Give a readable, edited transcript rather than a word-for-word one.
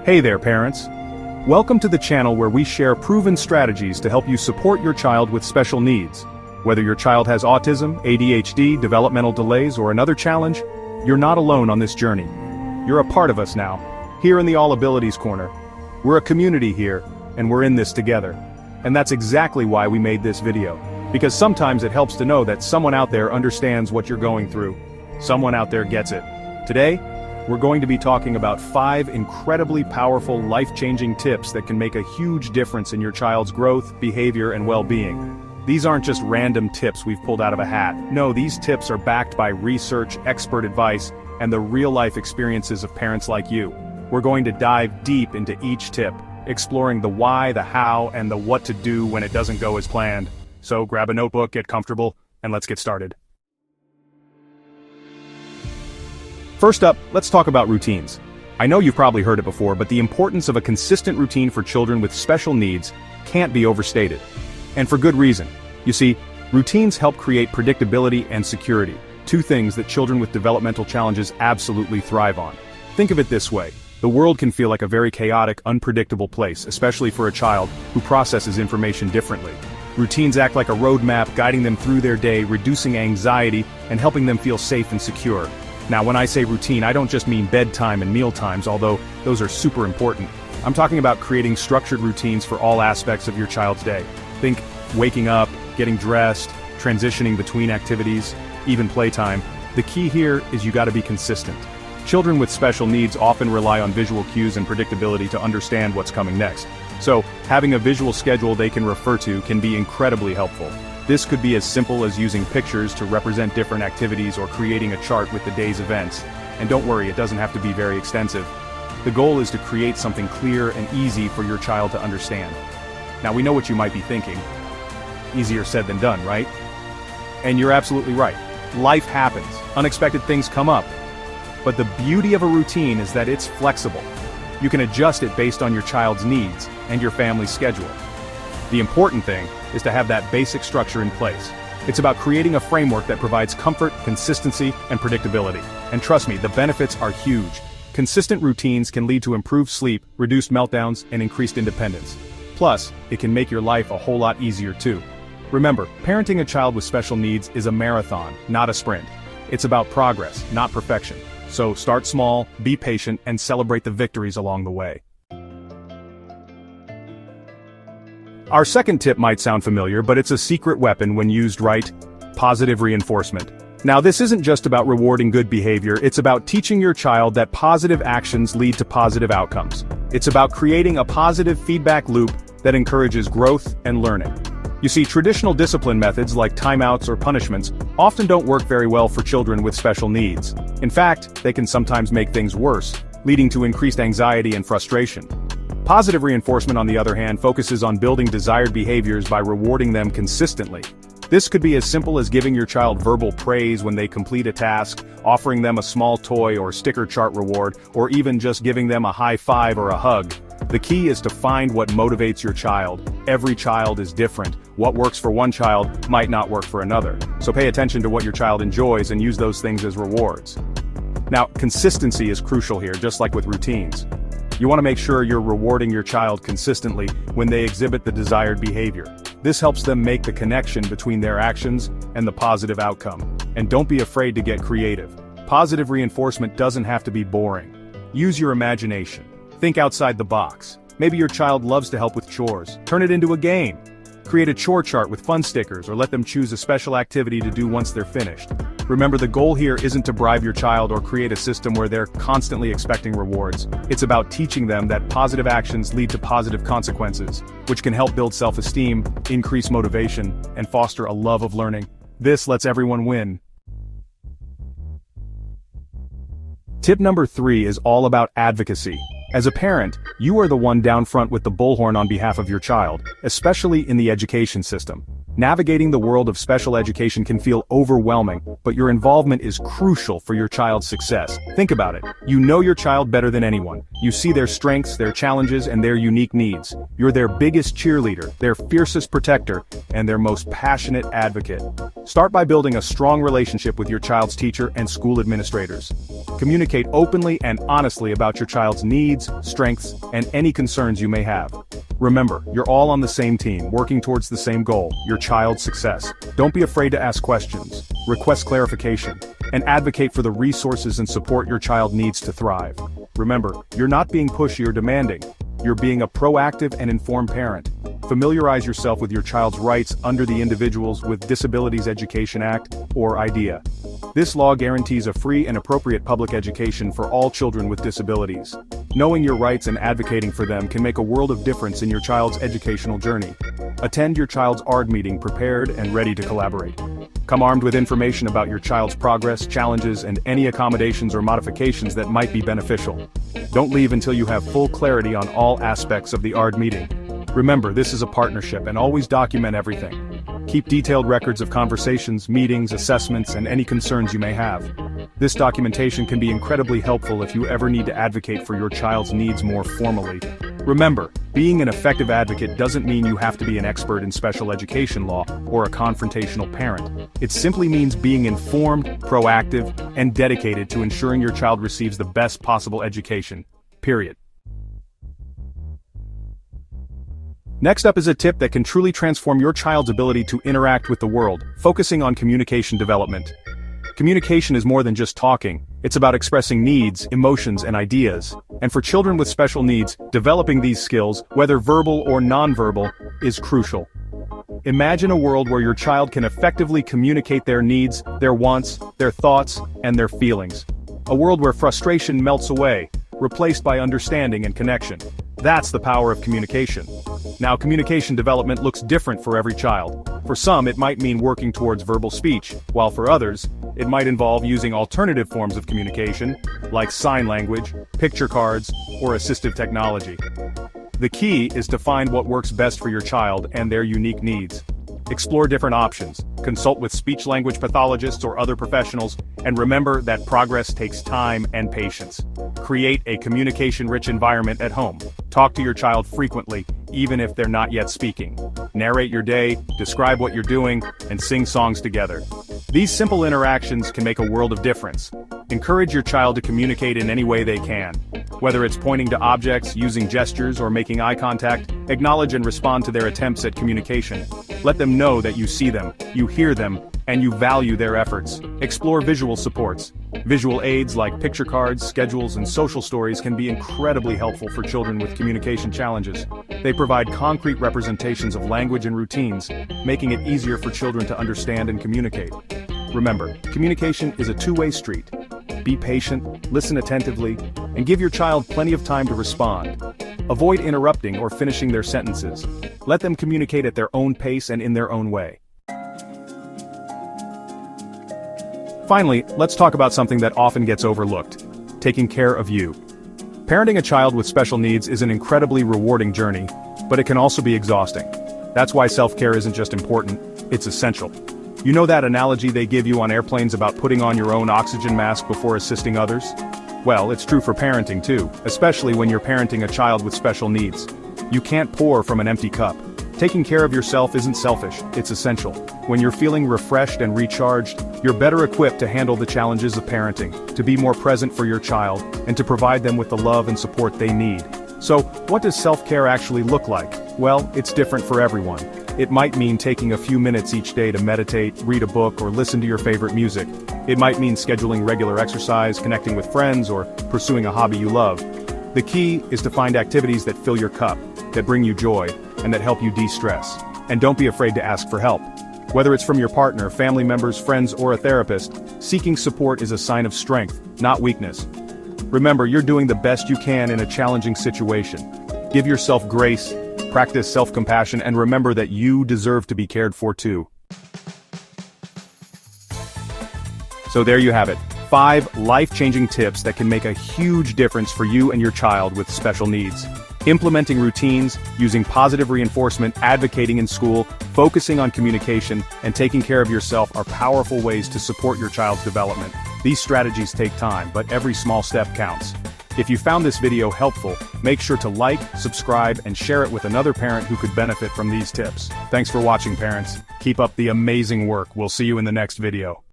Hey there, parents. Welcome to the channel where we share proven strategies to help you support your child with special needs. Whether your child has autism, ADHD, developmental delays, or another challenge, you're not alone on this journey. You're a part of us now, here in the All Abilities Corner. We're a community here, and we're in this together. And that's exactly why we made this video. Because sometimes it helps to know that someone out there understands what you're going through. Someone out there gets it. Today, we're going to be talking about 5 incredibly powerful, life-changing tips that can make a huge difference in your child's growth, behavior, and well-being. These aren't just random tips we've pulled out of a hat. No, these tips are backed by research, expert advice, and the real-life experiences of parents like you. We're going to dive deep into each tip, exploring the why, the how, and the what to do when it doesn't go as planned. So grab a notebook, get comfortable, and let's get started. First up, let's talk about routines. I know you've probably heard it before, but the importance of a consistent routine for children with special needs can't be overstated. And for good reason. You see, routines help create predictability and security, 2 things that children with developmental challenges absolutely thrive on. Think of it this way. The world can feel like a very chaotic, unpredictable place, especially for a child who processes information differently. Routines act like a roadmap, guiding them through their day, reducing anxiety, and helping them feel safe and secure. Now, when I say routine, I don't just mean bedtime and meal times, although those are super important. I'm talking about creating structured routines for all aspects of your child's day. Think waking up, getting dressed, transitioning between activities, even playtime. The key here is you gotta be consistent. Children with special needs often rely on visual cues and predictability to understand what's coming next. So, having a visual schedule they can refer to can be incredibly helpful. This could be as simple as using pictures to represent different activities or creating a chart with the day's events. And don't worry, it doesn't have to be very extensive. The goal is to create something clear and easy for your child to understand. Now, we know what you might be thinking. Easier said than done, right? And you're absolutely right. Life happens. Unexpected things come up. But the beauty of a routine is that it's flexible. You can adjust it based on your child's needs and your family's schedule. The important thing is to have that basic structure in place. It's about creating a framework that provides comfort, consistency, and predictability. And trust me, the benefits are huge. Consistent routines can lead to improved sleep, reduced meltdowns, and increased independence. Plus, it can make your life a whole lot easier too. Remember, parenting a child with special needs is a marathon, not a sprint. It's about progress, not perfection. So start small, be patient, and celebrate the victories along the way. Our second tip might sound familiar, but it's a secret weapon when used right: positive reinforcement. Now, this isn't just about rewarding good behavior, it's about teaching your child that positive actions lead to positive outcomes. It's about creating a positive feedback loop that encourages growth and learning. You see, traditional discipline methods like timeouts or punishments often don't work very well for children with special needs. In fact, they can sometimes make things worse, leading to increased anxiety and frustration. Positive reinforcement, on the other hand, focuses on building desired behaviors by rewarding them consistently. This could be as simple as giving your child verbal praise when they complete a task, offering them a small toy or sticker chart reward, or even just giving them a high five or a hug. The key is to find what motivates your child. Every child is different. What works for one child might not work for another. So pay attention to what your child enjoys and use those things as rewards. Now, consistency is crucial here, just like with routines. You want to make sure you're rewarding your child consistently when they exhibit the desired behavior. This helps them make the connection between their actions and the positive outcome. And don't be afraid to get creative. Positive reinforcement doesn't have to be boring. Use your imagination. Think outside the box. Maybe your child loves to help with chores. Turn it into a game. Create a chore chart with fun stickers, or let them choose a special activity to do once they're finished. Remember, the goal here isn't to bribe your child or create a system where they're constantly expecting rewards. It's about teaching them that positive actions lead to positive consequences, which can help build self-esteem, increase motivation, and foster a love of learning. This lets everyone win. Tip number 3 is all about advocacy. As a parent, you are the one down front with the bullhorn on behalf of your child, especially in the education system. Navigating the world of special education can feel overwhelming, but your involvement is crucial for your child's success. Think about it. You know your child better than anyone. You see their strengths, their challenges, and their unique needs. You're their biggest cheerleader, their fiercest protector, and their most passionate advocate. Start by building a strong relationship with your child's teacher and school administrators. Communicate openly and honestly about your child's needs, strengths, and any concerns you may have. Remember, you're all on the same team, working towards the same goal, your child's success. Don't be afraid to ask questions, request clarification, and advocate for the resources and support your child needs to thrive. Remember, you're not being pushy or demanding. You're being a proactive and informed parent. Familiarize yourself with your child's rights under the Individuals with Disabilities Education Act, or IDEA. This law guarantees a free and appropriate public education for all children with disabilities. Knowing your rights and advocating for them can make a world of difference in your child's educational journey. Attend your child's ARD meeting prepared and ready to collaborate. Come armed with information about your child's progress, challenges, and any accommodations or modifications that might be beneficial. Don't leave until you have full clarity on all aspects of the ARD meeting. Remember, this is a partnership, and always document everything. Keep detailed records of conversations, meetings, assessments, and any concerns you may have. This documentation can be incredibly helpful if you ever need to advocate for your child's needs more formally. Remember, being an effective advocate doesn't mean you have to be an expert in special education law or a confrontational parent. It simply means being informed, proactive, and dedicated to ensuring your child receives the best possible education. Period. Next up is a tip that can truly transform your child's ability to interact with the world, focusing on communication development. Communication is more than just talking. It's about expressing needs, emotions, and ideas. And for children with special needs, developing these skills, whether verbal or nonverbal, is crucial. Imagine a world where your child can effectively communicate their needs, their wants, their thoughts, and their feelings. A world where frustration melts away, replaced by understanding and connection. That's the power of communication. Now, communication development looks different for every child. For some, it might mean working towards verbal speech, while for others, it might involve using alternative forms of communication, like sign language, picture cards, or assistive technology. The key is to find what works best for your child and their unique needs. Explore different options, consult with speech-language pathologists or other professionals, and remember that progress takes time and patience. Create a communication-rich environment at home. Talk to your child frequently, even if they're not yet speaking. Narrate your day, describe what you're doing, and sing songs together. These simple interactions can make a world of difference. Encourage your child to communicate in any way they can. Whether it's pointing to objects, using gestures, or making eye contact, acknowledge and respond to their attempts at communication. Let them know that you see them, you hear them, and you value their efforts. Explore visual supports. Visual aids like picture cards, schedules, and social stories can be incredibly helpful for children with communication challenges. They provide concrete representations of language and routines, making it easier for children to understand and communicate. Remember, communication is a two-way street. Be patient, listen attentively, and give your child plenty of time to respond. Avoid interrupting or finishing their sentences. Let them communicate at their own pace and in their own way. Finally, let's talk about something that often gets overlooked: taking care of you. Parenting a child with special needs is an incredibly rewarding journey, but it can also be exhausting. That's why self-care isn't just important, it's essential. You know that analogy they give you on airplanes about putting on your own oxygen mask before assisting others? Well, it's true for parenting too, especially when you're parenting a child with special needs. You can't pour from an empty cup. Taking care of yourself isn't selfish, it's essential. When you're feeling refreshed and recharged, you're better equipped to handle the challenges of parenting, to be more present for your child, and to provide them with the love and support they need. So, what does self-care actually look like? Well, it's different for everyone. It might mean taking a few minutes each day to meditate, read a book, or listen to your favorite music. It might mean scheduling regular exercise, connecting with friends, or pursuing a hobby you love. The key is to find activities that fill your cup, that bring you joy, and that help you de-stress. And don't be afraid to ask for help. Whether it's from your partner, family members, friends, or a therapist, seeking support is a sign of strength, not weakness. Remember, you're doing the best you can in a challenging situation. Give yourself grace, practice self-compassion, and remember that you deserve to be cared for too. So there you have it, 5 life-changing tips that can make a huge difference for you and your child with special needs. Implementing routines, using positive reinforcement, advocating in school, focusing on communication, and taking care of yourself are powerful ways to support your child's development. These strategies take time, but every small step counts. If you found this video helpful, make sure to like, subscribe, and share it with another parent who could benefit from these tips. Thanks for watching, parents. Keep up the amazing work. We'll see you in the next video.